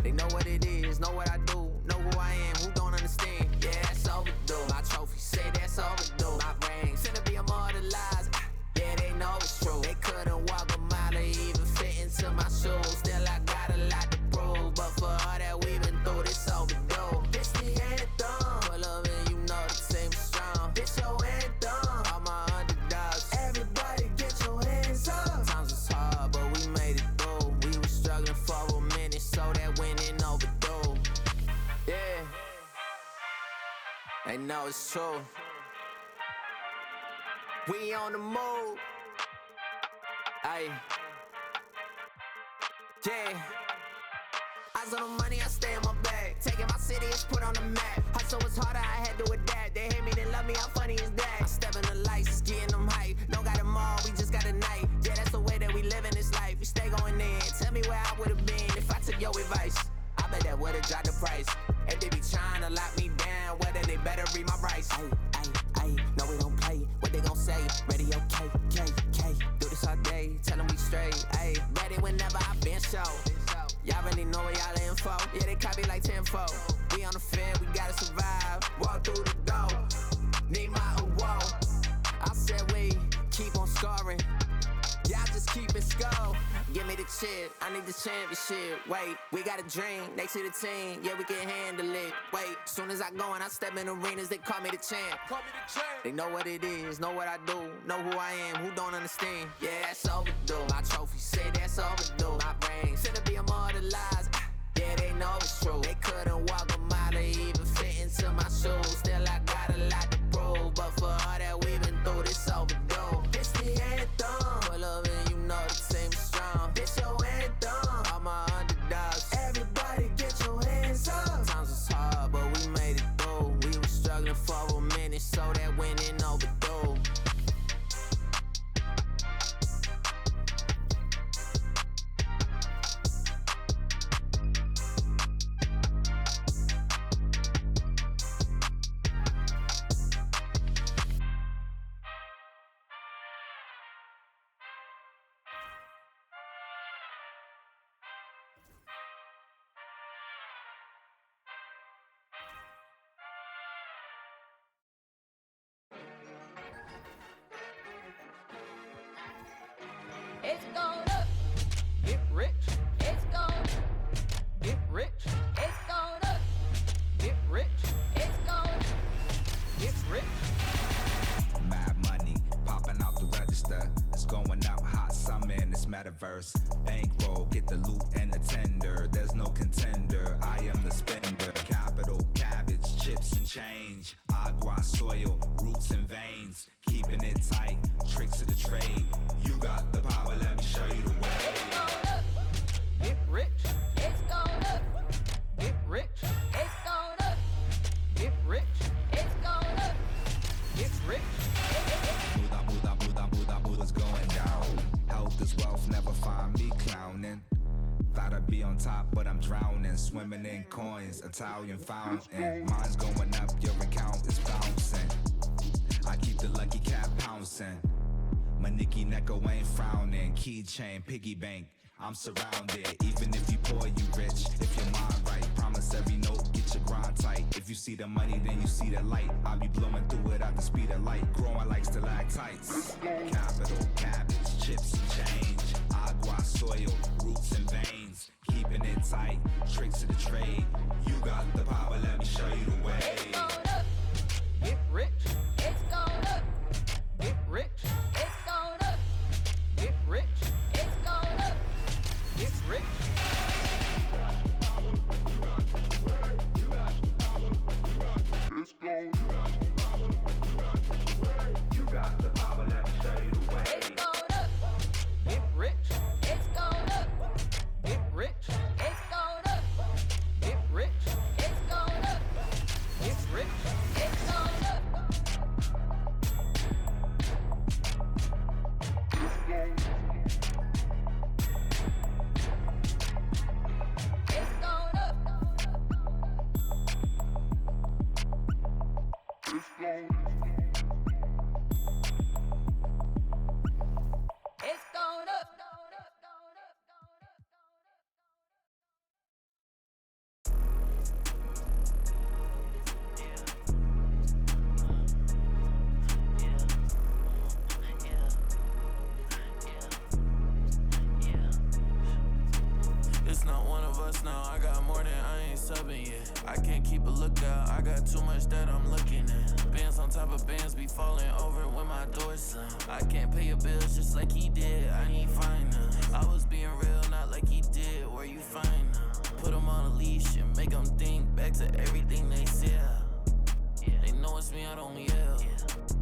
They know what it is, know what I do, know who I am, who don't understand. Yeah, that's overdue. My trophy say that's overdue. My ring finna be immortalized. Yeah, they know it's true. They couldn't walk a mile or even fit into my shoes. Still, I got a lot to prove, but for all that we've been through, this overdue. This the anthem. Pull up and you know the team is strong. This your anthem. All my underdogs. Everybody get your hands up. Times was hard, but we made it through. We were struggling for a minute, so that winning overdue. Yeah, they know it's true. We on the move. Aye. Yeah. Eyes on the money, I stay in my bag. Taking my city, it's put on the map. Hustle was harder, I had to adapt. They hate me, they love me, how funny is that? I step in the lights, getting them hype. Don't got them all, we just got a night. Yeah, that's the way that we live in this life. We stay going in. Tell me where I would've been if I took your advice. I bet that would've dropped the price. If they be trying to lock me down, whether they better read my rights. Ay, ay, ay, no we don't play. What they gon' say? Radio K, K, K. Do this all day, tell them we straight. Ay, ready whenever I been show. Y'all really know where y'all info. Yeah, they copy like tenfold. We on the field, we gotta survive. Walk through the door, need my award. I said we keep on scoring. Y'all just keep it score. Give me the chip, I need the championship. Wait, we got a dream, next to the team. Yeah, we can handle it. Wait, soon as I go and I step in arenas, they call me the champ. They know what it is, know what I do, know who I am, who don't understand. Yeah, that's overdue. My trophy say that's overdue. My ring finna be immortalized. Yeah, they know it's true. They couldn't walk a mile or even fit into my shoes. Still, I got a lot to prove, but for all that we've been through, this overdue. This the anthem. Pull up and you know the team is strong. This your anthem. All my underdogs. Everybody get your hands up. Times was hard, but we made it through. We were struggling for a minute, so that winning overdue. It's going up. Get rich. It's going up. Get rich. It's going up. Get rich. It's going up. Get rich. Mad money popping out the register. It's going up hot summer in this metaverse. Bankroll, get the loot and the tender. There's no contender. I am the spender. Capital, cabbage, chips and change. Agua, soil, roots and veins. Keeping it tight. Tricks of the trade. You got the power, let me show you the way. It's going up. Get rich. It's going up. Get rich. It's going up. Get rich. It's going up. Get rich. Buddha's going down. Health is wealth, never find me clowning. Thought I'd be on top, but I'm drowning. Swimming in coins, Italian fountain. Mine's going up, your account is bouncing. I keep the lucky cat pouncing. My Nicky Necko ain't frowning. Keychain, piggy bank, I'm surrounded. Even if you poor, you rich. If your mind right, promise every note, get your grind tight. If you see the money, then you see the light. I'll be blowing through it at the speed of light. Growing like stalactites. Capital, cabbage, chips and change. Agua, soil, roots and veins. Keeping it tight, tricks of the trade. You got the power, let me show you the way. It's going up. Get rich. It's going up. Get rich. It's going up. Get rich. It's going up. Get rich. It's going. You got the power, let me show you the way. It's going up. Get rich. It's going up. Get rich. It's going up. Get rich. it's not one of us now. I got more than I ain't subbing yet. I can't keep a lookout, I got too much that I'm looking at. Bands on top of bands be falling over when my door slam. I can't pay your bills just like he did, I need finance. I was being real, not like he did, where you find them? Put them on a leash and make them think back to everything they said. They know it's me, I don't yell.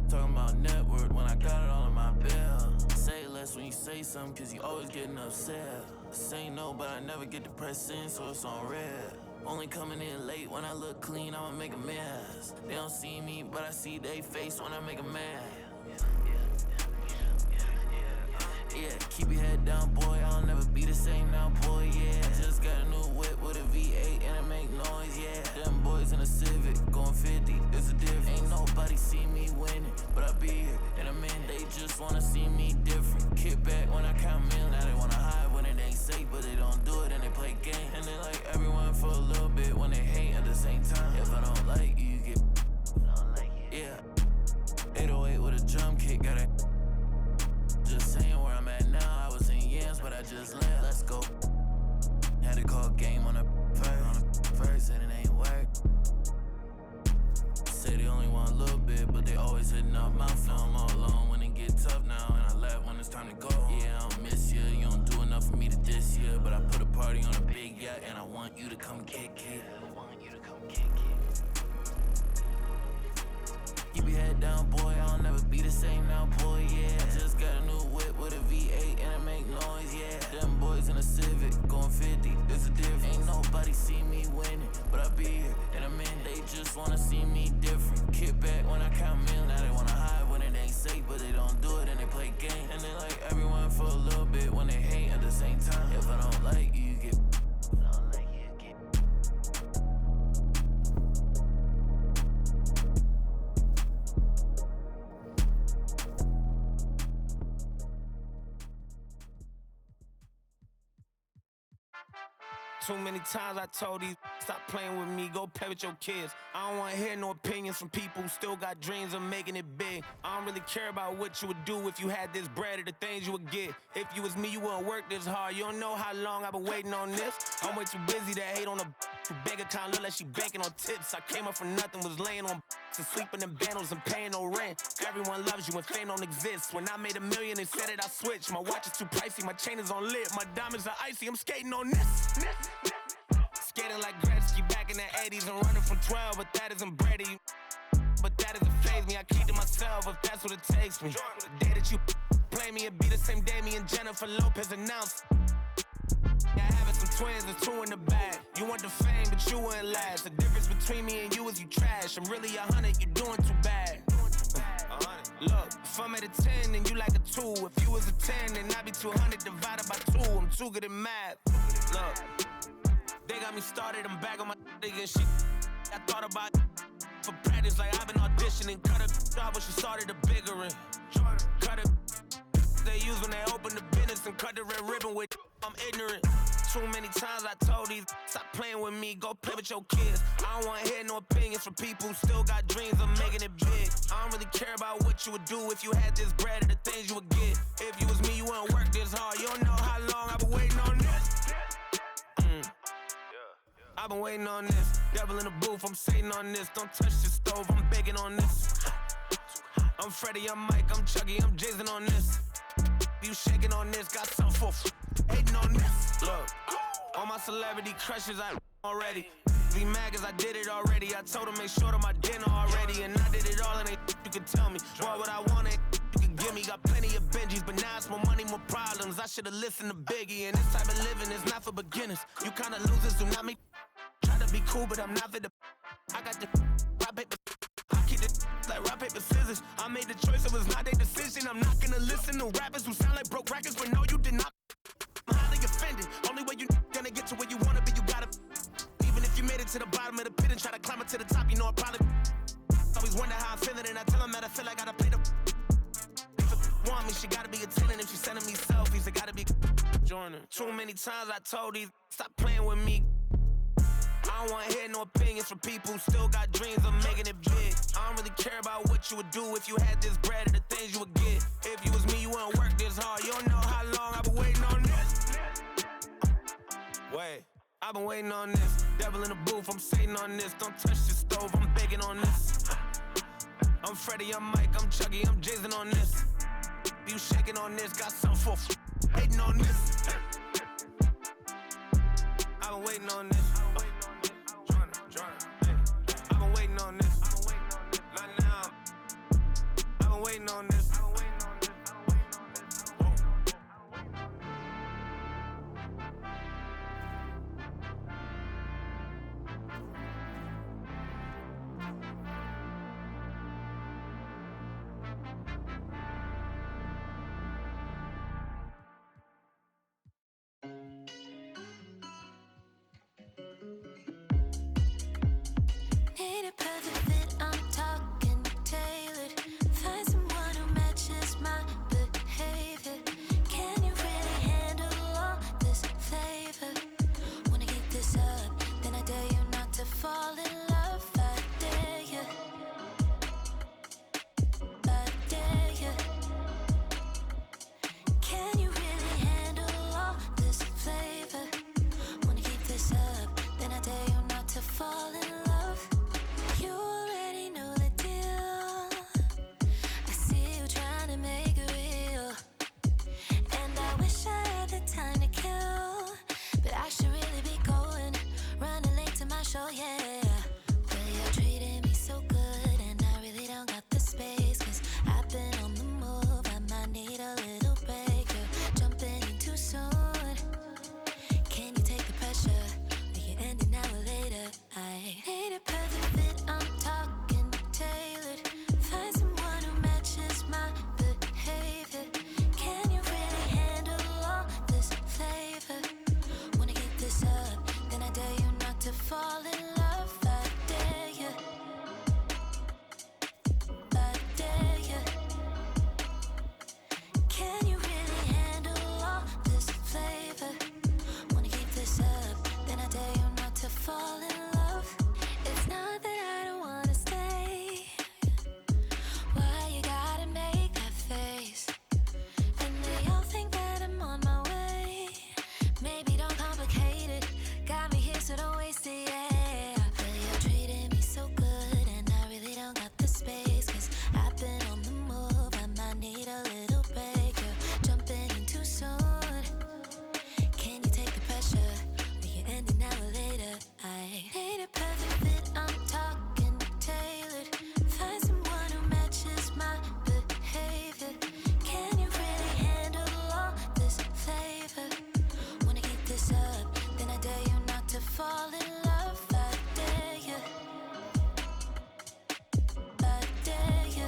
Talking about network when I got it all in my bill. Say less when you say something, cause you always getting upset. Say no, but I never get depressed in, so it's on red. Only coming in late when I look clean, I'ma make a mess. They don't see me, but I see they face when I make a mad. Yeah, keep your head down, boy, I'll never be the same now, boy, yeah. Just got a new whip with a V8 and it make noise, yeah. Them boys in a Civic, going 50, it's a difference. Ain't nobody see me winning, but I be here in a minute. They just wanna see me different. Kick back when I count millions. Now they wanna hide when it ain't safe, but they don't do it and they play games. And they like everyone for a little bit when they hate at the same time. If I don't like you, you get yeah. 808 with a drum kick, got it. Just saying where I'm at now, I was in yams, but I just left. Let's go. Had to call game on the first, and it ain't work. Say they only want a little bit, but they always hitting up my phone. I'm all alone when it get tough now, and I laugh when it's time to go. Yeah, I don't miss you, you don't do enough for me to diss you, but I put a party on a big yacht, and I want you to come kick it. Keep your head down, boy, I'll never be the same now, boy, yeah. Just got a new whip with a V8 and it make noise, yeah. Them boys in a Civic, going 50, it's a difference. Ain't nobody see me winning, but I be here in a minute. They just wanna see me different. Kick back when I count millions. Now they wanna hide when it ain't safe, but they don't do it and they play games. And they like everyone for a little bit when they hate at the same time. If I don't like you, you get Too many times I told these stop playing with me, go play with your kids. I don't wanna hear no opinions from people who still got dreams of making it big. I don't really care about what you would do if you had this bread or the things you would get. If you was me, you wouldn't work this hard. You don't know how long I've been waiting on this. I'm way too busy to hate on a bank account, look like she banking on tips. I came up from nothing, was laying on and sleeping in bundles and paying no rent. Everyone loves you when fame don't exist. When I made $1 million, they said that I switched. My watch is too pricey, my chain is on lit. My diamonds are icy, I'm skating on this. Skating like Gretzky back in the 80s and running from 12, but that isn't Brady. But that doesn't faze me, I keep to myself if that's what it takes me. The day that you play me, it be the same day me and Jennifer Lopez announced. Yeah, having some twins, there's 2 in the bag. You want the fame, but you wouldn't last. The difference between me and you is you trash. I'm really 100, you're doing too bad. Look, if I'm at a 10, then you like a 2. If you was a 10, then I'd be 200 divided by 2. I'm too good at math. Look, they got me started, I'm back on my and shit. I thought about for practice, like I've been auditioning. Cut a job when she started a bigger one. Cut it, they use when they open the business and cut the red ribbon with. I'm ignorant. Too many times I told these stop playing with me, go play with your kids. I don't wanna hear no opinions from people who still got dreams of making it big. I don't really care about what you would do if you had this bread or the things you would get. If you was me, you wouldn't work this hard. You don't know how long I've been waiting on this. I've been waiting on this. Devil in the booth, I'm sitting on this. Don't touch the stove, I'm baking on this. I'm Freddie, I'm Mike, I'm Chucky, I'm Jason on this. You shaking on this, got something for hating on this. Look, all my celebrity crushes I already. Be mad cause I did it already. I told them make sure to my dinner already. And I did it all and they you could tell me. Boy, what I want it, you can give me. Got plenty of Benjis, but now it's more money, more problems. I should've listened to Biggie. And this type of living is not for beginners. You kinda losers do not make. Try to be cool, but I'm not for the. I got the rock paper. I keep it like rock paper scissors. I made the choice, it was not their decision. I'm not gonna listen to rappers who sound like broke records, but no, you did not. I'm highly offended. Only way you gonna get to where you wanna be, you gotta. Even if you made it to the bottom of the pit and try to climb it to the top, you know I probably. Always wonder how I'm feeling, and I tell them that I feel like I gotta play the. If it want me, she gotta be attending. If she's sending me selfies, it gotta be joining. Too many times I told these stop playing with me. I don't wanna hear no opinions from people who still got dreams of making it big. I don't really care about what you would do if you had this bread or the things you would get. If you was me, you wouldn't work this hard. You don't know how long I've been waiting on this. Wait. I've been waiting on this. Devil in the booth, I'm sitting on this. Don't touch the stove, I'm baking on this. I'm Freddie, I'm Mike, I'm Chucky, I'm Jason on this. You shaking on this, got something for hating on this. I've been waiting on this. I've been waiting on this. Not now. I've been waiting on this. Need a perfect fit, I'm talking tailored. Find someone who matches my behavior. Can you really handle all this flavor? Wanna keep this up, then I dare you not to fall in love. I dare you. I dare you. Can you really handle all this flavor? Wanna keep this up, then I dare you not to fall in love. You already know the deal. I see you trying to make it real. And I wish I had the time to kill, but I should really be going, running late to my show, yeah. But you're treating me so good, and I really don't got the space, 'cause I've been on the move, I might need a little break. You're jumping in too soon. Can you take the pressure? We can end it now or later. I need a perfect fit, I'm talking tailored. Find someone who matches my behavior. Can you really handle all this flavor? Wanna keep this up, then I dare you not to fall in love. I dare you. I dare you. Can you really handle all this flavor? Wanna keep this up, then I dare you not to fall in love. It's not that I don't wanna stay. Why you gotta make that face? And they all think that I'm on my way. Maybe don't complicate it. Got me here, so don't waste it, yeah. But you're treating me so good, and I really don't got the space, 'cause I've been on the move, I might need a little break. You're jumping in too soon. Can you take the pressure? We can end it now or later. I need a perfect fit, I'm talking tailored. Find someone who matches my behavior. Can you really handle all this flavor? Wanna keep this up, then I dare you not to fall in love. I dare you. I dare you.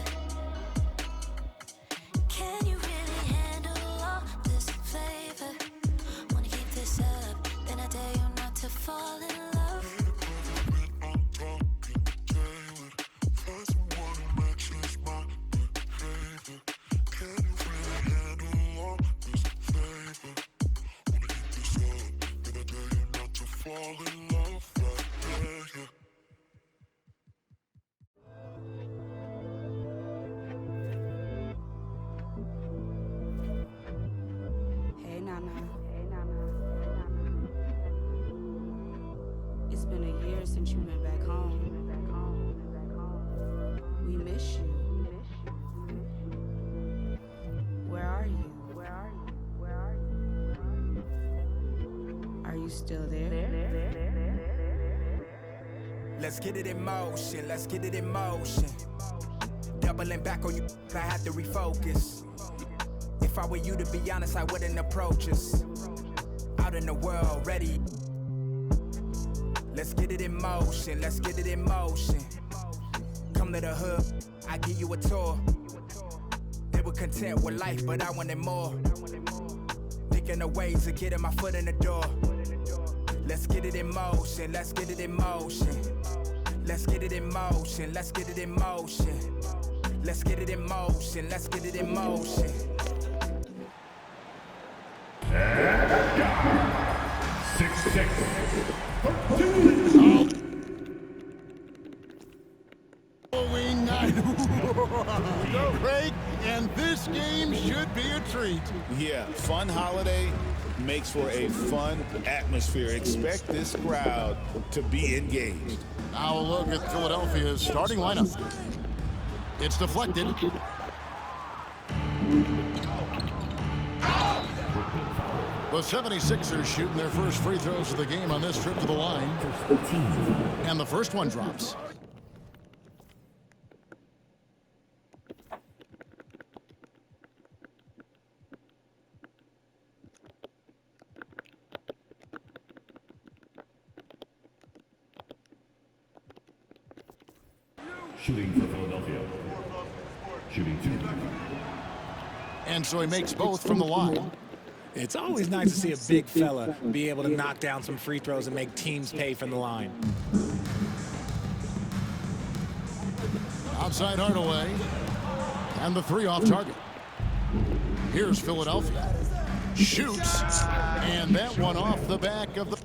Can you really handle all this flavor? Wanna keep this up, then I dare you not to fall in love. I'm talking tailored. Find someone who matches my behavior. Can you really handle all this flavor? Wanna keep this up, then I dare you not to fall in love. I dare you. Hey Nana. It's been a year since you went back home. We miss you. Where are you? Are you still there? Let's get it in motion, let's get it in motion. Doubling back on you, I had to refocus. If I were you, to be honest, I wouldn't approach us. Out in the world, ready. Let's get it in motion, let's get it in motion. Come to the hood, I give you a tour. They were content with life, but I wanted more. Thinking of ways of getting my foot in the door. Let's get it in motion, let's get it in motion. Let's get it in motion, let's get it in motion. Let's get it in motion, let's get it in motion. Halloween night. Break, and this game should be a treat. Yeah, fun holiday, makes for a fun atmosphere. Expect this crowd to be engaged. Now a look at Philadelphia's starting lineup. It's deflected. The 76ers shooting their first free throws of the game on this trip to the line. And the first one drops. Shooting for Philadelphia. Shooting 2. And so he makes both from the line. It's always nice to see a big fella be able to knock down some free throws and make teams pay from the line. Outside Hardaway. And the 3 off target. Here's Philadelphia. Shoots. And that one off the back of the...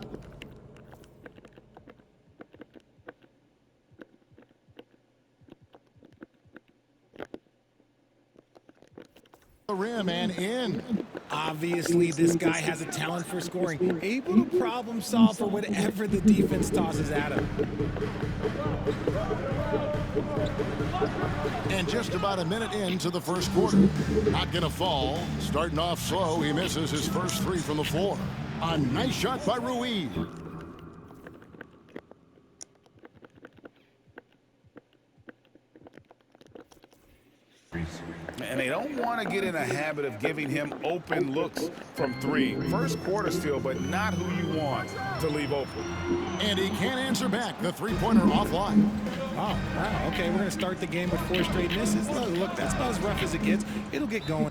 rim and in. Obviously, this guy has a talent for scoring, able to problem solve for whatever the defense tosses at him. And just about a minute into the first quarter. Not going to fall. Starting off slow, he misses his first 3 from the floor. A nice shot by Ruiz. And they don't want to get in a habit of giving him open looks from 3. First quarter still, but not who you want to leave open. And he can't answer back. The 3-pointer offline. Oh, wow. Okay, we're going to start the game with 4 straight misses. Look, that's about as rough as it gets. It'll get going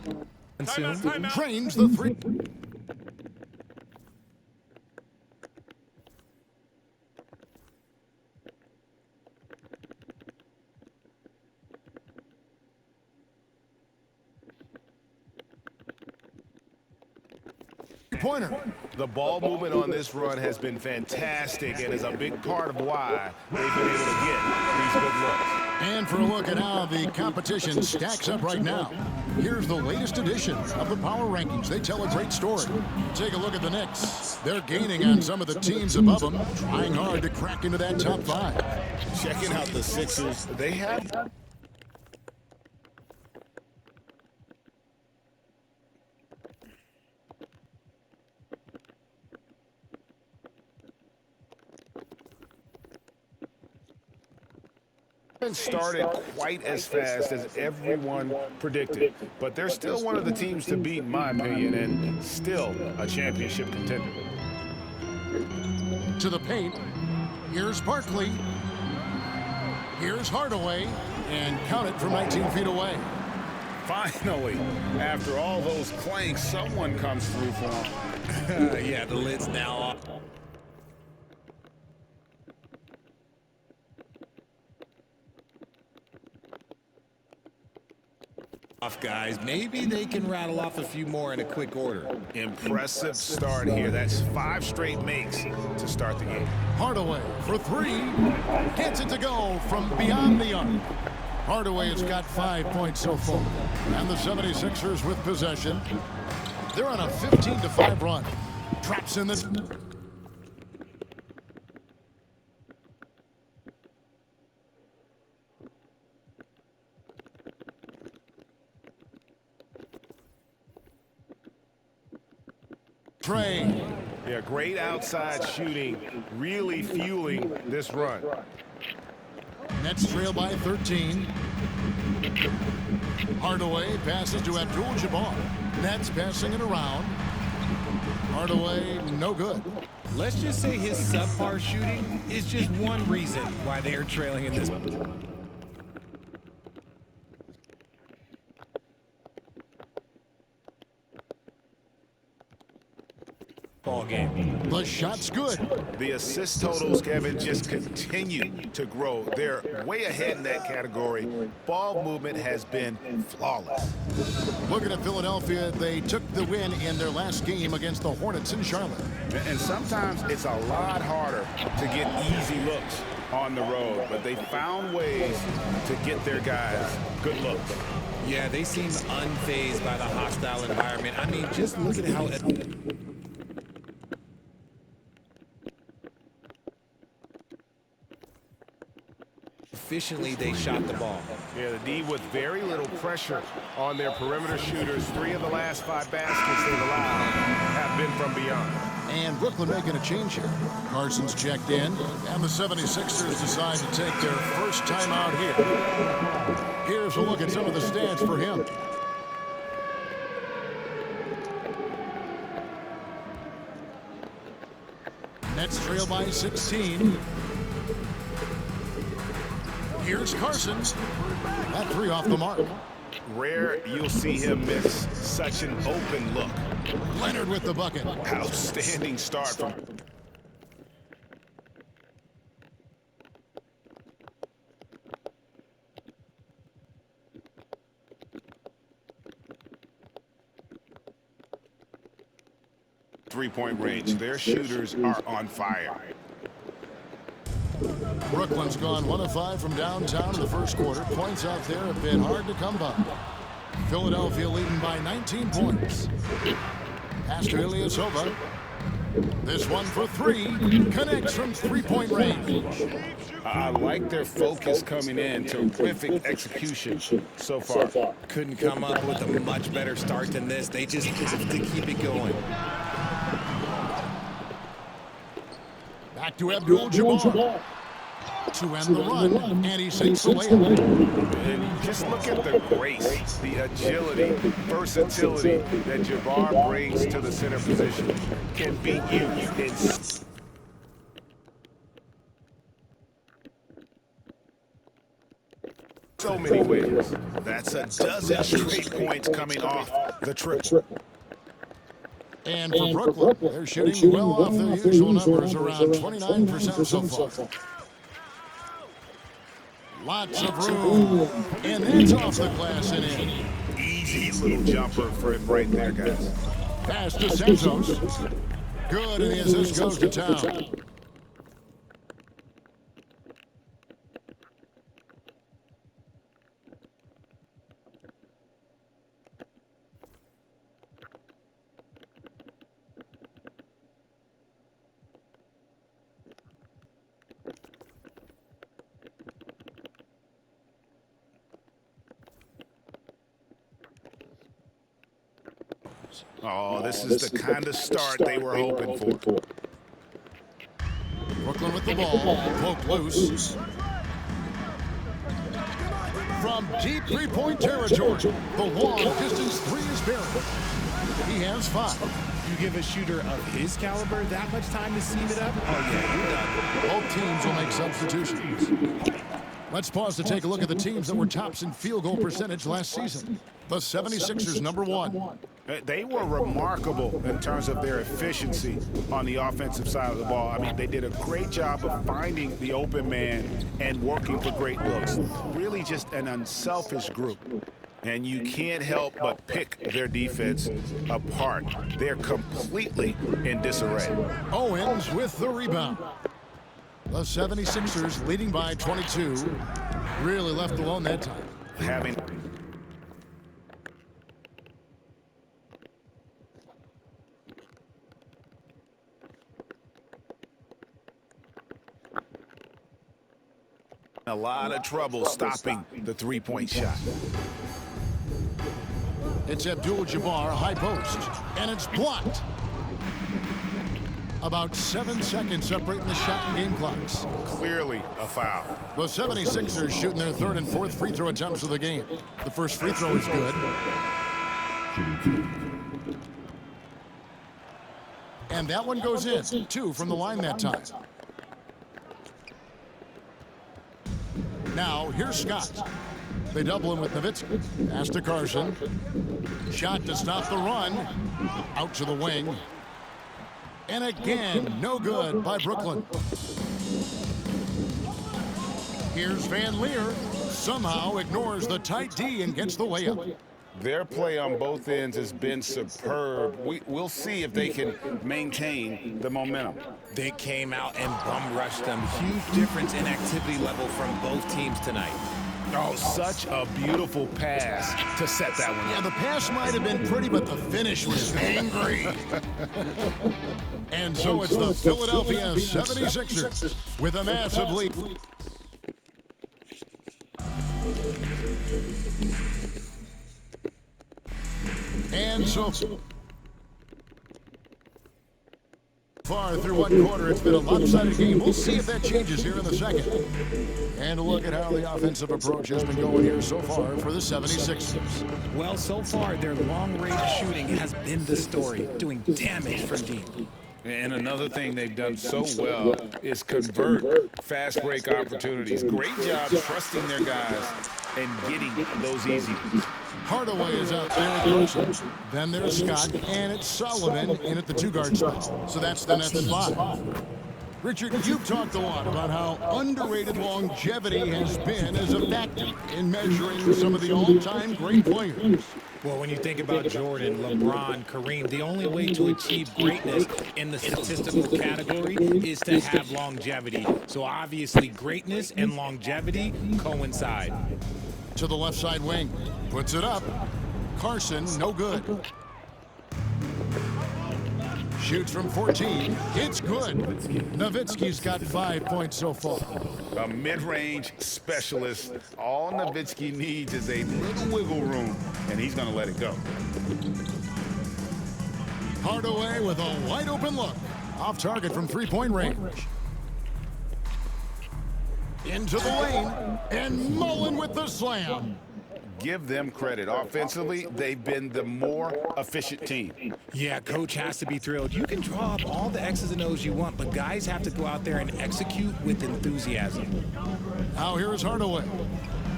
soon. Trains the 3. Pointer. The ball movement on this run has been fantastic and is a big part of why they've been able to get these good looks. And for a look at how the competition stacks up right now, here's the latest edition of the Power Rankings. They tell a great story. Take a look at the Knicks. They're gaining on some of the teams above them, trying hard to crack into that top 5. Checking out the Sixers, they have... started quite as fast as everyone predicted, but they're still one of the teams to beat, in my opinion, and still a championship contender. To the paint. Here's Barkley. Here's Hardaway, and count it from 19 feet away. Finally, after all those clanks, someone comes through for him. Yeah, the lid's now off. Guys, maybe they can rattle off a few more in a quick order. Impressive start here. That's 5 straight makes to start the game. Hardaway for 3. Gets it to go from beyond the arc. Hardaway has got 5 points so far. And the 76ers with possession. They're on a 15-5 run. Traps in the... Trey. Yeah, great outside shooting, really fueling this run. Nets trail by 13. Hardaway passes to Abdul-Jabbar. Nets passing it around. Hardaway, no good. Let's just say his subpar shooting is just one reason why they are trailing in this ball game. The shot's good. The assist totals, Kevin, just continue to grow. They're way ahead in that category. Ball movement has been flawless. Looking at Philadelphia, they took the win in their last game against the Hornets in Charlotte. And sometimes it's a lot harder to get easy looks on the road, but they found ways to get their guys good looks. Yeah, they seem unfazed by the hostile environment. I mean, just look at how... efficiently they shot the ball. Yeah, the D with very little pressure on their perimeter shooters. 3 of the last 5 baskets they've allowed have been from beyond. And Brooklyn making a change here. Carson's checked in, and the 76ers decide to take their first time out here. Here's a look at some of the stats for him. Nets trail by 16. Here's Carson. That 3 off the mark. Rare you'll see him miss such an open look. Leonard with the bucket. Outstanding start from... Three-point range. Their shooters are on fire. Brooklyn's gone 1 of 5 from downtown in the first quarter. Points out there have been hard to come by. Philadelphia leading by 19 points. Pass to Ilyasova. This one for 3. Connects from 3-point range. I like their focus coming in. Terrific execution so far. Couldn't come up with a much better start than this. They just have to keep it going. Back to Abdul-Jabbar to end the run, and he sinks the layup. And just look at the grace, the agility, versatility that Jabbar brings to the center position. Can beat you in so many ways. That's a dozen straight points coming off the triple. And for Brooklyn, they're shooting well off their usual numbers, around 29% so far. Lots of room, and that's off the glass and in. Easy little jumper for him right there, guys. Pass to Santos. Good, and the assist goes to Town. Oh, this is the kind of start they were hoping for. Brooklyn with the ball, poked loose. From deep 3-point territory, the long-distance 3 is buried. He has 5. You give a shooter of his caliber that much time to seam it up? Oh, yeah, you're done. Both teams will make substitutions. Let's pause to take a look at the teams that were tops in field goal percentage last season. The 76ers, number 1. They were remarkable in terms of their efficiency on the offensive side of the ball. I mean, they did a great job of finding the open man and working for great looks. Really just an unselfish group. And you can't help but pick their defense apart. They're completely in disarray. Owens with the rebound. The 76ers leading by 22. Really left alone that time. Having a lot of trouble stopping the 3-point shot. It's Abdul-Jabbar, high post, and it's blocked. About 7 seconds separating the shot and game clocks. Clearly a foul. The 76ers shooting their 3rd and 4th free throw attempts of the game. The first free throw is good. And that one goes in. 2 from the line that time. Now, here's Scott. They double him with Nowitzki. Pass to Carson. Shot to stop the run. Out to the wing. And again, no good by Brooklyn. Here's Van Leer. Somehow ignores the tight D and gets the layup. Their play on both ends has been superb. We'll see if they can maintain the momentum. They came out and bum rushed them. Huge difference in activity level from both teams tonight. Oh, such a beautiful pass to set that one. Yeah, the pass might have been pretty, but the finish was angry. And so it's the Philadelphia 76ers with a massive lead. And so far through one quarter, it's been a lopsided game. We'll see if that changes here in the second. And look at how the offensive approach has been going here so far for the 76ers. Well, so far, their long-range shooting has been the story, doing damage from deep. And another thing they've done so well is convert fast break opportunities. Great job trusting their guys and getting those easy ones. Hardaway is out there at Carson. Then there's Scott, and it's Sullivan in at the two-guard spot. So that's the Nets' five. Richard, you've talked a lot about how underrated longevity has been as a factor in measuring some of the all-time great players. Well, when you think about Jordan, LeBron, Kareem, the only way to achieve greatness in the statistical category is to have longevity. So obviously, greatness and longevity coincide. To the left side wing, puts it up. Carson, no good. Shoots from 14, it's good. Nowitzki's got 5 points so far. A mid-range specialist. All Nowitzki needs is a little wiggle room, and he's going to let it go. Hardaway with a wide-open look. Off target from three-point range. Into the lane, and Mullen with the slam. Give them credit. Offensively, they've been the more efficient team. Yeah, coach has to be thrilled. You can draw up all the X's and O's you want, but guys have to go out there and execute with enthusiasm. Now here's Hardaway.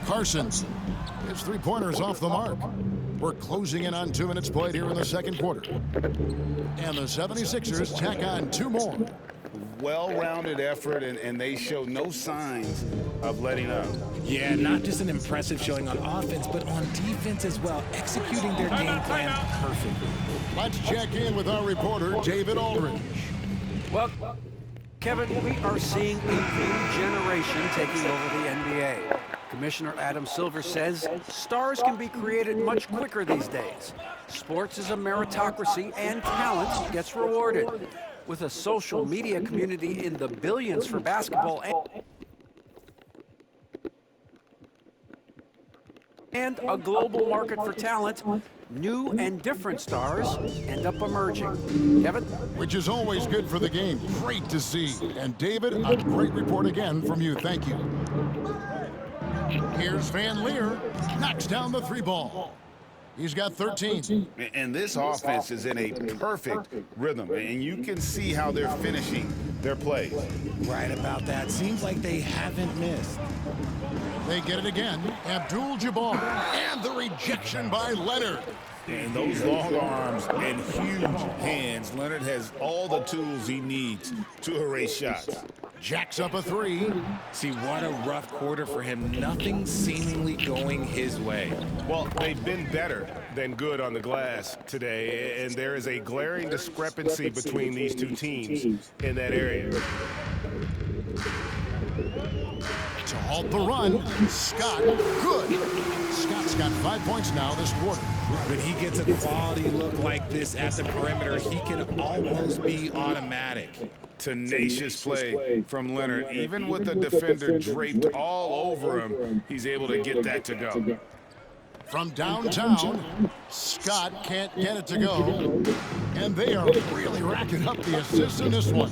Carson. His three-pointer's off the mark. We're closing in on 2 minutes played here in the second quarter. And the 76ers tack on 2 more. Well-rounded effort, and they show no signs of letting up. Yeah, not just an impressive showing on offense, but on defense as well, executing their game plan perfectly. Let's check in with our reporter, David Aldridge. Well, Kevin, we are seeing a new generation taking over the NBA. Commissioner Adam Silver says stars can be created much quicker these days. Sports is a meritocracy, and talent gets rewarded. With a social media community in the billions for basketball and a global market for talent, new and different stars end up emerging. Kevin? Which is always good for the game. Great to see. And David, a great report again from you. Thank you. Here's Van Leer. Knocks down the 3-ball. He's got 13. And this offense is in a perfect rhythm, and you can see how they're finishing their plays. Right about that. Seems like they haven't missed. They get it again. Abdul-Jabbar. And the rejection by Leonard. And those long arms and huge hands, Leonard has all the tools he needs to erase shots. Jacks up a 3. See, what a rough quarter for him. Nothing seemingly going his way. Well, they've been better than good on the glass today, and there is a glaring discrepancy between these two teams in that area. To halt the run, Scott, good. Scott's got 5 points now this quarter. When he gets a quality look like this at the perimeter, he can almost be automatic. Tenacious play from Leonard. Even with the defender draped all over him, he's able to get that to go. From downtown, Scott can't get it to go. And they are really racking up the assists in this one.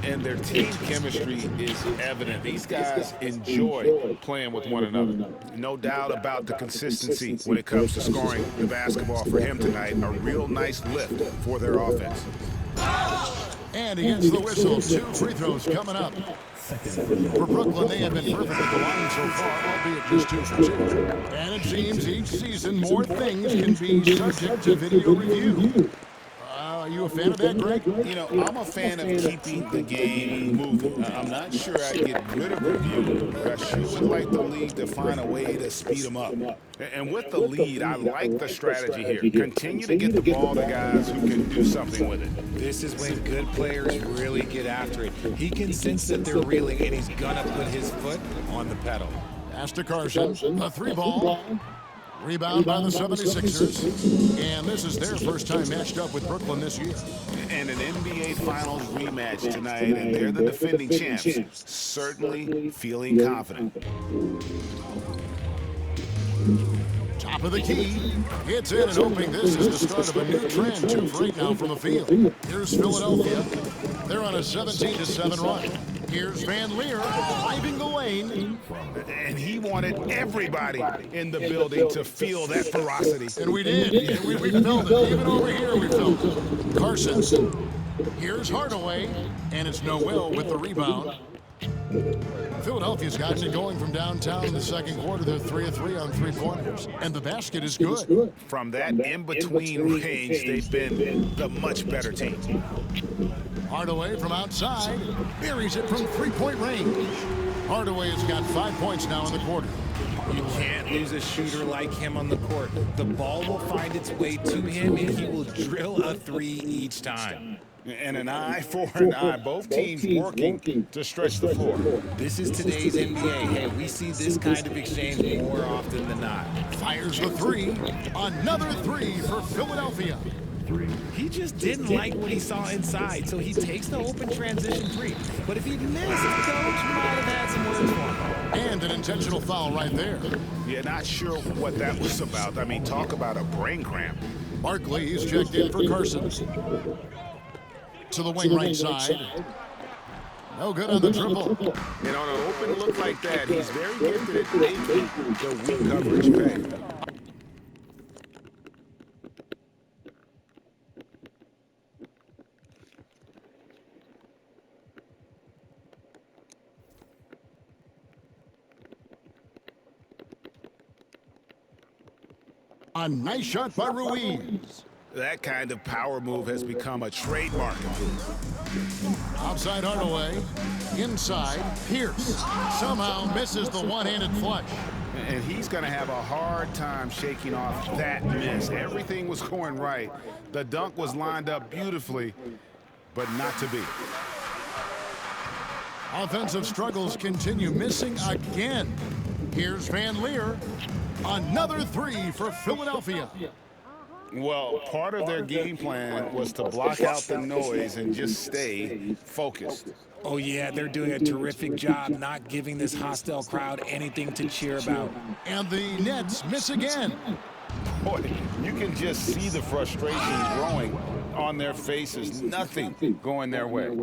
And their team chemistry is evident. These guys enjoy playing with one another. No doubt about the consistency when it comes to scoring the basketball for him tonight. A real nice lift for their offense. And he gets the whistle. 2 free throws coming up. For Brooklyn, they have been perfect at the line so far, albeit just 2 for 2. And it seems each season more things can be subject to video review. Are you a fan of that, Greg? You know, I'm a fan of keeping the game moving. I'm not sure I'd get rid of review, but I sure would like the league to find a way to speed them up. And with the lead, I like the strategy here. Continue to get the ball to guys who can do something with it. This is when good players really get after it. He can sense that they're reeling, and he's gonna put his foot on the pedal. Pass to Carson, a 3-ball. Rebound by the 76ers. And this is their first time matched up with Brooklyn this year. And an NBA Finals rematch tonight, and they're the defending champs. Certainly feeling confident. Top of the key. It's in and hoping this is the start of a new trend. 2 for 8 now from the field. Here's Philadelphia. They're on a 17-7 run. Here's Van Leer driving the lane. And he wanted everybody in the building to feel that ferocity. And we did. And we felt it. Even over here we felt it. Carson. Here's Hardaway. And it's Noel with the rebound. Philadelphia's gotten it going from downtown in the second quarter. They're 3 of 3 on 3-pointers. And the basket is good. From that in-between range, they've been the much better team. Hardaway from outside buries it from 3-point range. Hardaway has got 5 points now in the quarter. You can't lose a shooter like him on the court. The ball will find its way to him, and he will drill a 3 each time. And an eye for an eye. Both teams working to stretch the floor. This is today's NBA. Hey, we see this kind of exchange more often than not. Fires the 3. Another 3 for Philadelphia. He just didn't like what he saw inside, so he takes the open transition 3. But if he'd missed, coach might have had some words for him. And an intentional foul right there. Yeah, not sure what that was about. I mean, talk about a brain cramp. Barkley is checked in for Carson. To the wing right side. No good on the dribble. And on an open look like that, he's very gifted at making the weak coverage pay. A nice shot by Ruiz. That kind of power move has become a trademark of his. Outside Hardaway. Inside, Pierce. Somehow misses the one-handed flush. And he's going to have a hard time shaking off that miss. Everything was going right. The dunk was lined up beautifully, but not to be. Offensive struggles continue, missing again. Here's Van Leer. Another 3 for Philadelphia. Well, part of their game plan was to block out the noise and just stay focused. Oh, yeah, they're doing a terrific job not giving this hostile crowd anything to cheer about. And the Nets miss again. Boy, you can just see the frustration growing on their faces. Nothing going their way.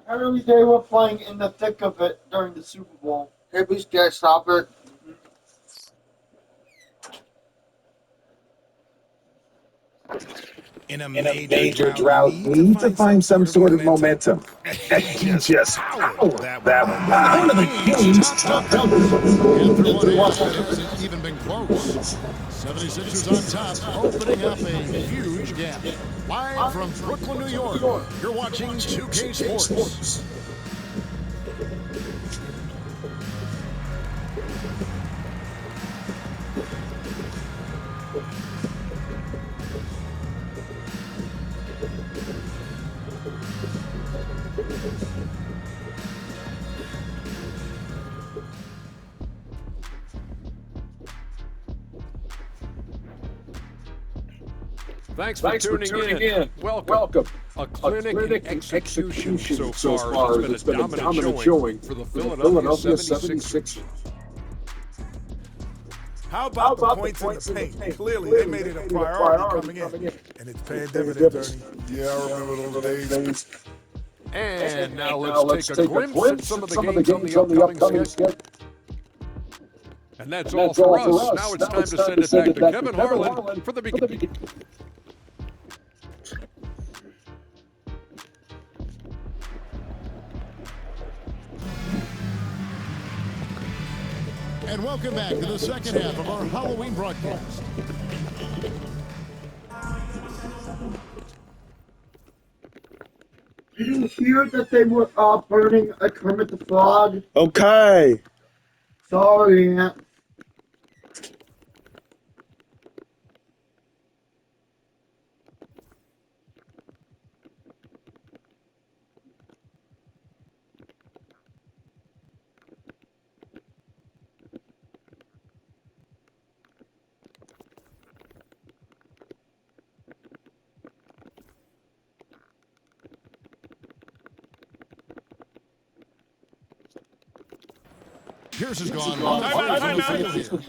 Apparently they were playing in the thick of it during the Super Bowl. Hey, please, guys, stop it. In a major drought, you need to find some sort of momentum. And he just powered that one. One of the game's top numbers. And through one half, it hasn't even been close. 76ers on top, opening up a huge gap. Live from Brooklyn, New York, you're watching 2K Sports. Thanks for tuning in. Welcome. A clinic in execution so far has been a dominant showing for the Philadelphia 76ers. How about the points in the paint? Clearly, they made it a priority coming in. And it's paying dividends, Ernie. Yeah, I remember those days. And now let's take a glimpse at some of the games on the upcoming schedule. And that's all for us. Now it's time to send it back to Kevin Harlan for the beginning. And welcome back to the second half of our Halloween broadcast. Did you hear that they were burning a Kermit the Frog? Okay. Sorry, Aunt. Pierce has gone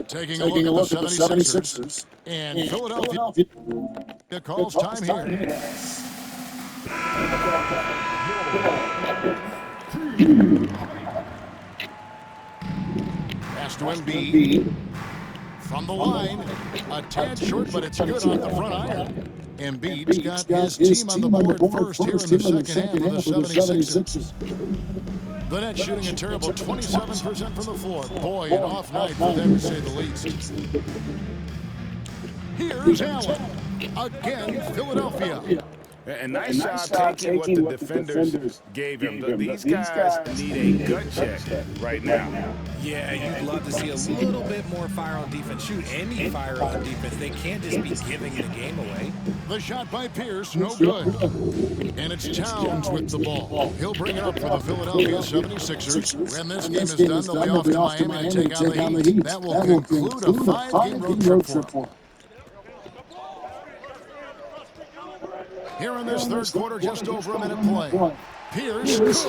taking a look at the 76ers. And Philadelphia calls time here. Pass to Embiid. From the line, a tad short, but it's good off the front iron. Embiid's got his team on the board first here in the second half of the 76ers. The Nets shooting a terrible 27% from the floor. Boy, an off night for them, to say the least. Here's Allen. Again, Philadelphia. And nice job taking what the defenders gave him. These guys need a gut check right now. Yeah, you'd love to see a little bit more fire on defense. Shoot any fire on defense. They can't just be giving the game away. The shot by Pierce, no good. And it's Towns with the ball. He'll bring it up for the Philadelphia 76ers. When this game is done, they'll be off to Miami to take on the Heat. That will conclude a 5-game road trip for them. Here in this third quarter, just over a minute play. Pierce.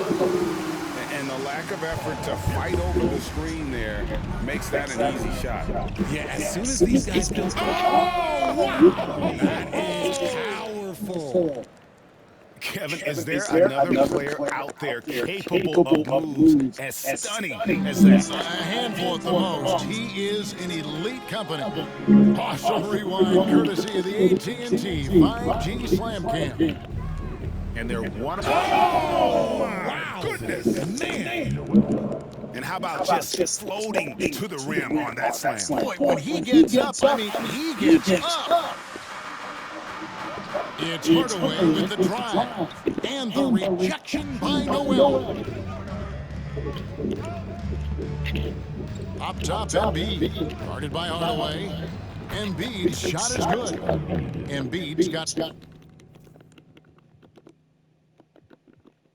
And the lack of effort to fight over the screen there makes that an easy shot. Yeah, as soon as these guys go, oh, wow! That is powerful. Kevin, is there another player out there capable of moves as stunning as that? A handful at the most. He is in elite company. Awesome rewind courtesy of the AT&T 5G Slam Cam. And they're one. Oh, wow! Goodness, man! And how about just floating to the rim on that slam? Boy, when he gets up, I mean, he gets up. It's Hardaway with the drive. And the rejection by Noel. Up top, Embiid. Guarded by Hardaway. Embiid's shot is good. Embiid's got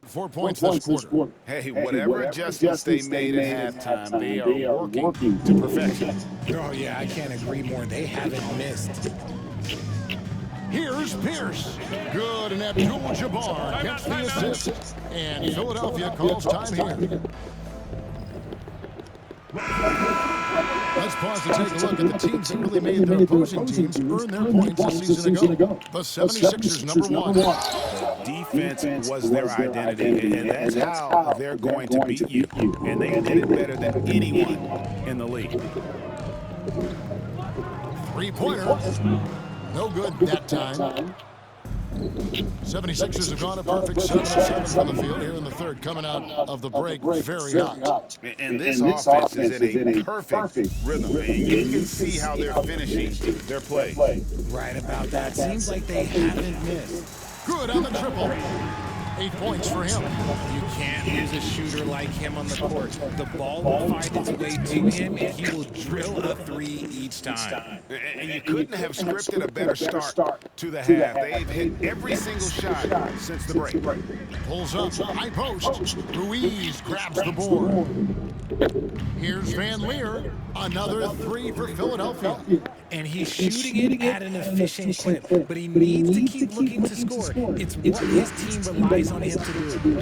4 points this quarter. Hey, whatever adjustments they made at halftime, they are working to perfection. Oh, yeah, I can't agree more. They haven't missed. Here's Pierce. Good, and Abdul-Jabbar gets the assist. And Philadelphia calls time here. Let's pause to take a look at the teams that really made their opposing teams earn their points a season ago. The 76ers, number one. Defense was their identity, and that's how they're going to beat you. And they did it better than anyone in the league. Three-pointer. No good that time. 76ers have gone a perfect 7 of 7 from the field here in the third, coming out of the break very hot. And this offense is in a perfect rhythm. And you can see how they're finishing their play. Right about that. Seems like they haven't missed. Good on the triple. 8 points for him. You can't lose a shooter like him on the court. The ball will find its way to him, and he will drill a three each time. And you couldn't have scripted a better start to the half. They've hit every single shot since the break. Pulls up, high post. Ruiz grabs the board. Here's Van Leer. Another three for Philadelphia. And he's shooting it at an efficient clip, but he needs to keep looking to score. It's what his team relies on him to do.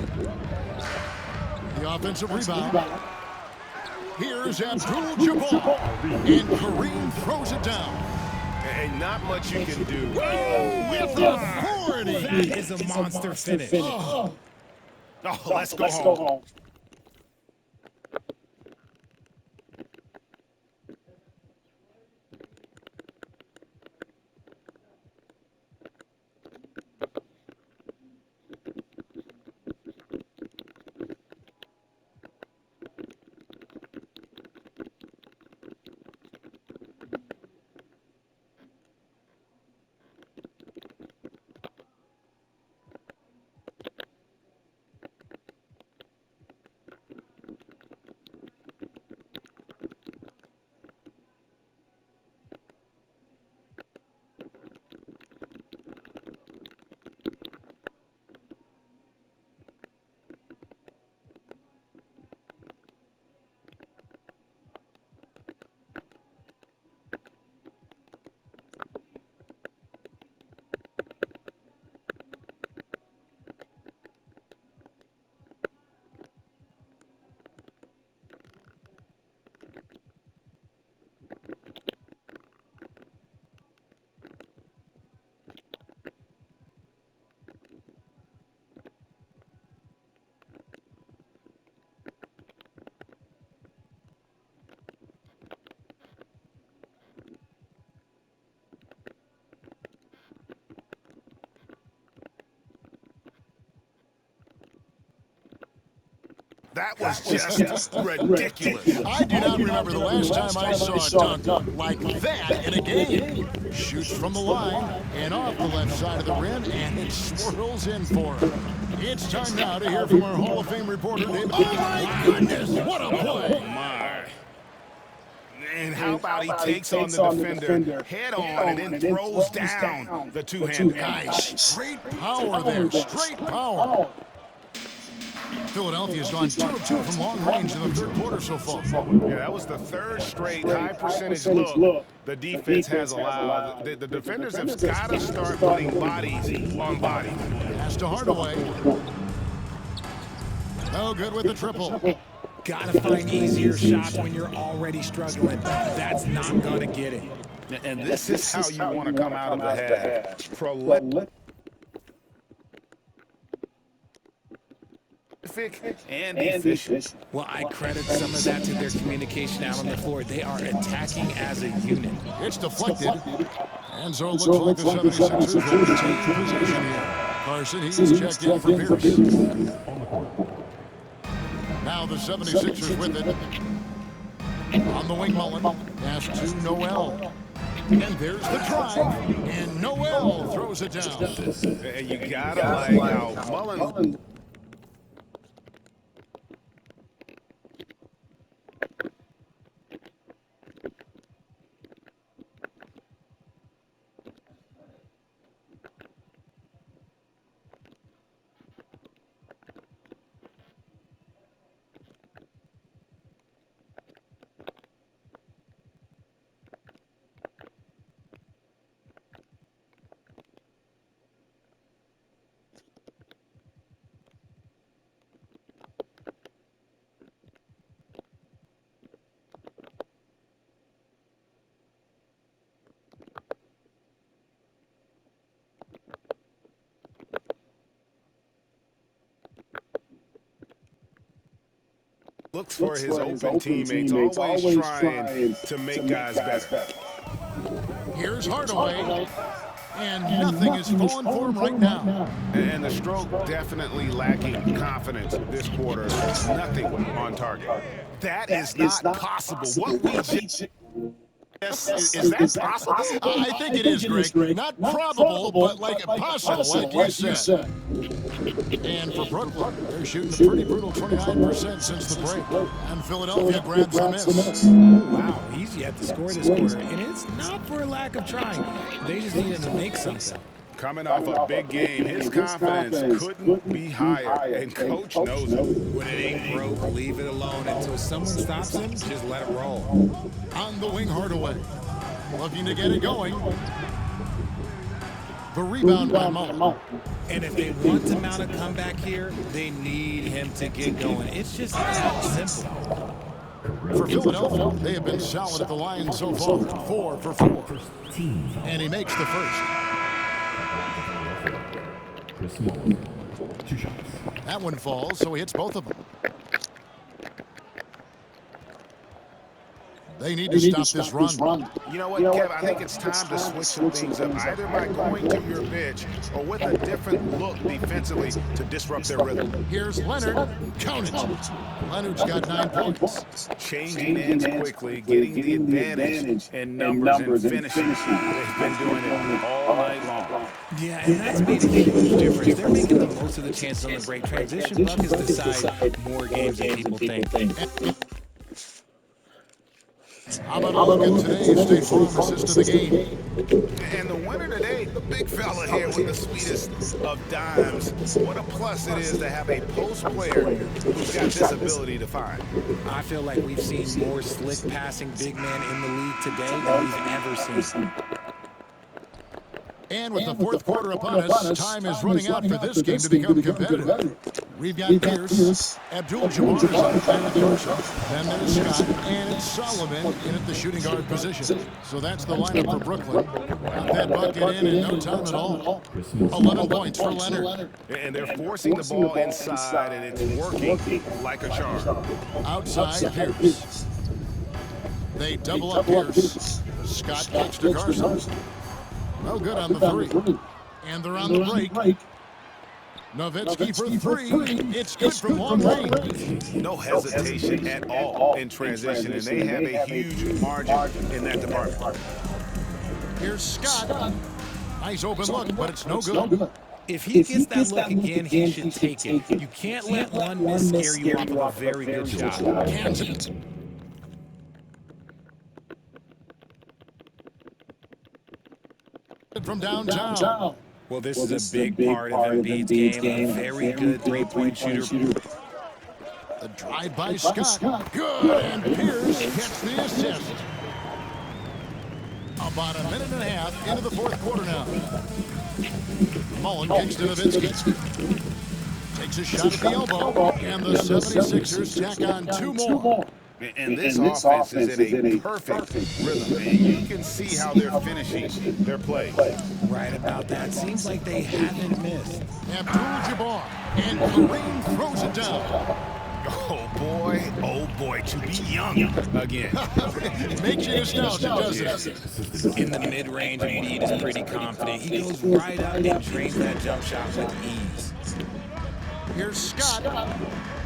The offensive rebound. Here's Abdul-Jabbar. And Kareem throws it down. And not much you can do. With authority. That is a monster finish. Oh, let's go home. That was just ridiculous. I do not remember the last time I saw a dunk like that in a game. Shoots from the line and off the left side of the rim, and it swirls in for him. It's time now to hear from our Hall of Fame reporter, David. Oh, my goodness, what a play. Oh, my. And how about he takes on the defender head on and then throws down the two-handed. Nice. Great power there, straight power. Philadelphia's gone 2 of 2 from long range in the third quarter so far. Yeah, that was the third straight high percentage look the defense has allowed. The defenders have got to start putting bodies on bodies. Pass to Hardaway. No good with the triple. Gotta find easier shots when you're already struggling. That's not gonna get it. And this is how you want to come out of the half. Prolific and efficient. Well, I credit some of that to their communication out on the floor. They are attacking as a unit. It's deflected. And so it looks like the 76ers will take possession here. Carson, he's checked in for Pierce. Now the 76ers with it. On the wing, Mullen. Pass to Noel. And there's the drive. And Noel throws it down. And you gotta like how Mullen. looks for his open teammates, always trying to make guys better. Here's Hardaway. And nothing is falling for him right now. And the stroke definitely lacking confidence this quarter. Nothing on target. That is not possible. What we just... Is that possible? I think it is, Greg. Not probable, but like possible, like you said. And for Brooklyn, they're shooting a pretty brutal 29% since the break. And Philadelphia grabs the miss. Wow, he's yet to score this quarter. And it's not for a lack of trying. They just needed to make something. Coming off a big game, his confidence couldn't be higher, and Coach knows it. When it ain't broke, leave it alone until someone stops him. Just let it roll. On the wing, Hardaway, looking to get it going. The rebound by Mullen. And if they want to mount a comeback here, they need him to get going. It's just that simple. For Philadelphia, they have been solid at the line so far. 4 for 4. And he makes the first. That one falls, so he hits both of them. They need to stop this run. You know what, Kev? I think it's time to switch some things up, either by going to your bench or with a different look defensively to disrupt their rhythm. Here's Leonard. Count it. Leonard's got 9 points. Changing ends quickly, getting the advantage in numbers and finishing. They've been doing it all night long. Yeah, and that's made a huge difference. They're making the most of the chances on the break. Transition buckets decide more games than people think. How about a look at today's State Farm assist of the game? And the winner today, the big fella here with the sweetest of dimes. What a plus it is to have a post player who's got this ability to find. I feel like we've seen more slick passing big man in the league today than we've ever seen. And with the fourth quarter upon us, time is running out for this game to become competitive. We've got Pierce, Abdul-Jabbar is on the bench. Then there's Scott, and it's Solomon in at the shooting guard position. So that's the lineup for Brooklyn. Got that bucket in no time at all. 11 points for Leonard. And they're forcing the ball inside, and it's working like a charm. Outside, Pierce. They double up Pierce. Scott kicks to Carson. No good on the 3. And they're on the break. Nowitzki for 3. It's good from long range. No hesitation at all in transition, and they have a huge margin in that department. Here's Scott. Nice open look, but it's no good. If he gets that look again, he should take it. You can't let one miss scare you off of a very good shot. Kansas. From downtown. Well, this is a big part of Embiid's game. A very good three-point shooter. The drive by Scott. Good. And Pierce gets the assist. About a minute and a half into the fourth quarter now. Mullen kicks to Nowitzki. Takes a shot at the elbow. And the 76ers tack on 2 more. And this offense is in a perfect rhythm, and you can see how they're finishing their play. Right about that. Seems like they haven't missed. Abdul-Jabbar, and Kareem throws it down. Oh boy, to be young again. Makes you nostalgic, doesn't it? In the mid-range, Embiid is pretty confident. He goes right up and drains that jump shot with ease. Here's Scott,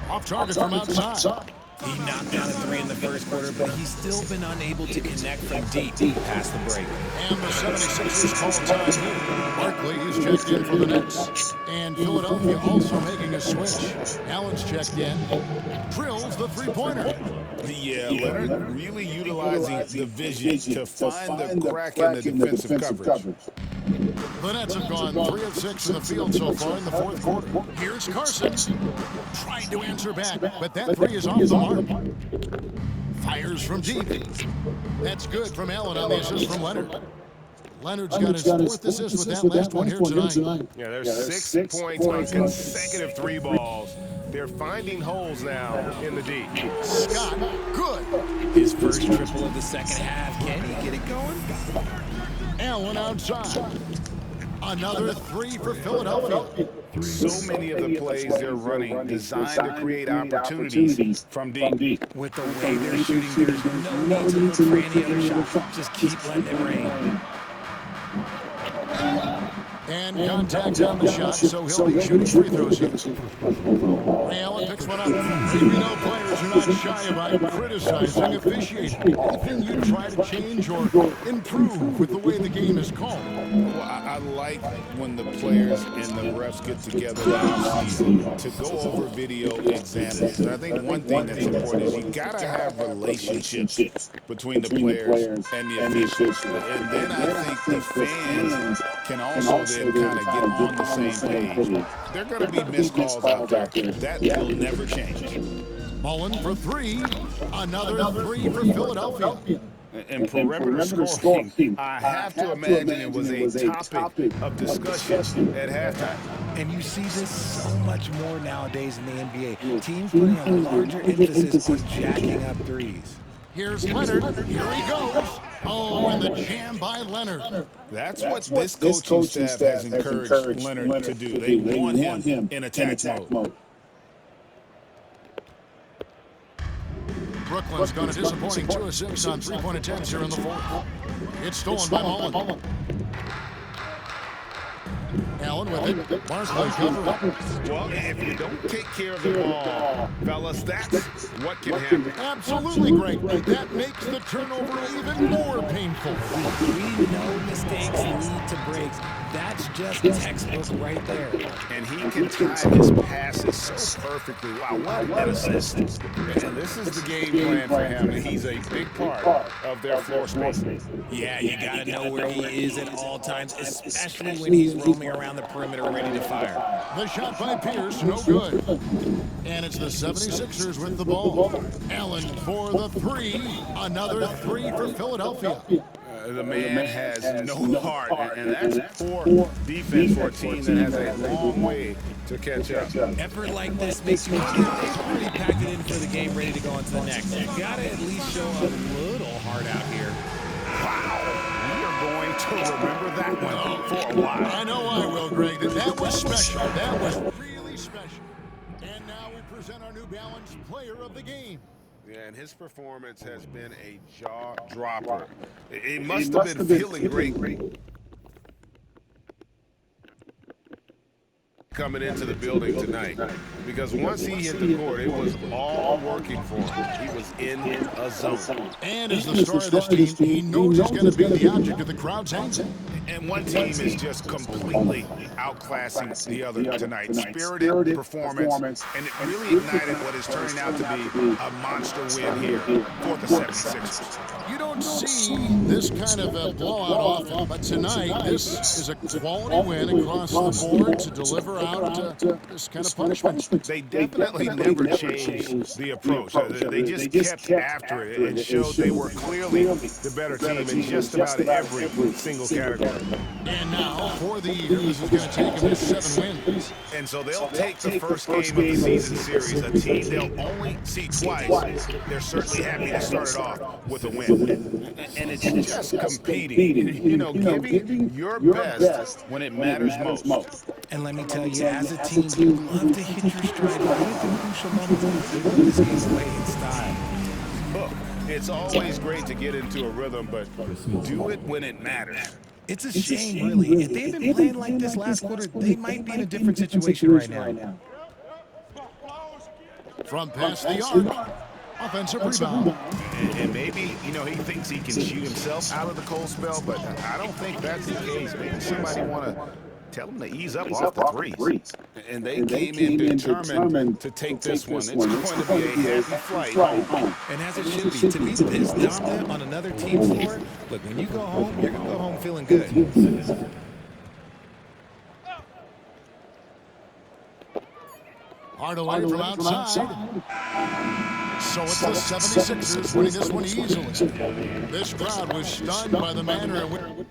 off target from outside. He knocked down a 3 in the first quarter, but he's still been unable to connect from deep past the break. And the 76ers call time here. Barkley is checked in for the Knicks. And Philadelphia also making a switch. Allen's checked in. Drills the three-pointer. Leonard really utilizing the vision to find the crack in the defensive coverage. The Nets have gone 3 of 6 in the field so far in the fourth quarter. Here's Carson. Tried to answer back, but that 3 is off the mark. Fires from deep. That's good from Allen on the assist from Leonard. Leonard's got his 4th assist with that last one here tonight. Yeah, there's 6 points on consecutive 3 balls. They're finding holes now in the D. Scott, good. His first triple of the second half. Can he get it going? Allen outside. Another three for Philadelphia. So many of the plays they're running designed to create opportunities from deep. With the way they're shooting, there's no need to look for any other shot. Just keep letting it rain. And contact on the shot, so he'll be shooting free throws here. Ray Allen picks one up. We know players are not shy about criticizing officiating. Anything you try to change or improve with the way the game is called? Well, I like when the players and the refs get together in the offseason to go over video examples. And I think one thing that's important is you got to have relationships between the players and the officials. And then I think the fans can also then kind of get on the same page. There are going to be missed calls out there. That will never change. Mullen for three. Another three for Philadelphia. And perimeter scoring, I have to imagine it was a topic of discussion at halftime. And you see this so much more nowadays in the NBA. Teams putting a larger emphasis on jacking up threes. Here's Leonard. Here he goes. Oh, and the jam by Leonard. That's what this coaching staff has encouraged Leonard to do. They want him in attack mode. Brooklyn's got a disappointing 2 of 6 on three-point attempts here in the fourth. It's stolen by Mullen. Allen with it. Barkley cover. Well, if you don't take care of the ball, fellas, that's what can happen. Absolutely, Greg. That makes the turnover even more painful. We know mistakes lead to breaks. That's just textbook right there. And he can time his passes so perfectly. Wow, what an assist. And this is the game plan for him, and he's a big part of their floor space. Yeah, you got to know where he is at all times, especially when he's roaming around the perimeter ready to fire. The shot by Pierce, no good. And it's the 76ers with the ball. Allen for the three. Another three for Philadelphia. The man has no heart, and that's poor defense for a team that has a long way to catch up. Effort like this makes you wonder if they've already packed it in for the game, ready to go on to the next. You got to at least show a little heart out here. Wow, we are going to remember that one for a while. I know I will, Greg. That was special. That was really special. And now we present our New Balance Player of the Game. Yeah, and his performance has been a jaw dropper. It must have been feeling great. Coming into the building tonight, because once he hit the court, it was all working for him. He was in a zone. And as the star of this team, he knows he's going to be the object of the crowd's anger. And one team is just completely outclassing the other tonight. Spirited performance, and it really ignited what is turning out to be a monster win here for the 76ers. You don't see this kind of a blowout often, but tonight this is a quality win across the board to deliver out this kind of punishment. They definitely never changed the approach. They just kept after it and showed they were clearly the better team in just about every single category. And now for the year, this is going to take them to 7 wins. And so they'll take the first game of the season series, a team they'll only see twice. They're certainly happy to start it off with a win. And it's just competing, you know, giving your best when it matters most. And let me tell you, as a team, you love to hit your stride right at the crucial moments to win this game away in style. Look, it's always great to get into a rhythm, but do it when it matters. It's a shame, really. If they'd been playing like this last quarter, they might be in a different situation right now. From past the arc, offensive rebound. And maybe, you know, he thinks he can shoot himself out of the cold spell, but I don't think that's the case. Maybe somebody want to tell him to ease up off the threes. And they came in determined to take this one. It's going to be a happy flight home. And as it should be, to be this dominant on another team floor, look, when you go home, you're going to go home feeling good. Hardaway from outside. So it's the 76ers winning this one easily. This crowd was stunned by the manner in which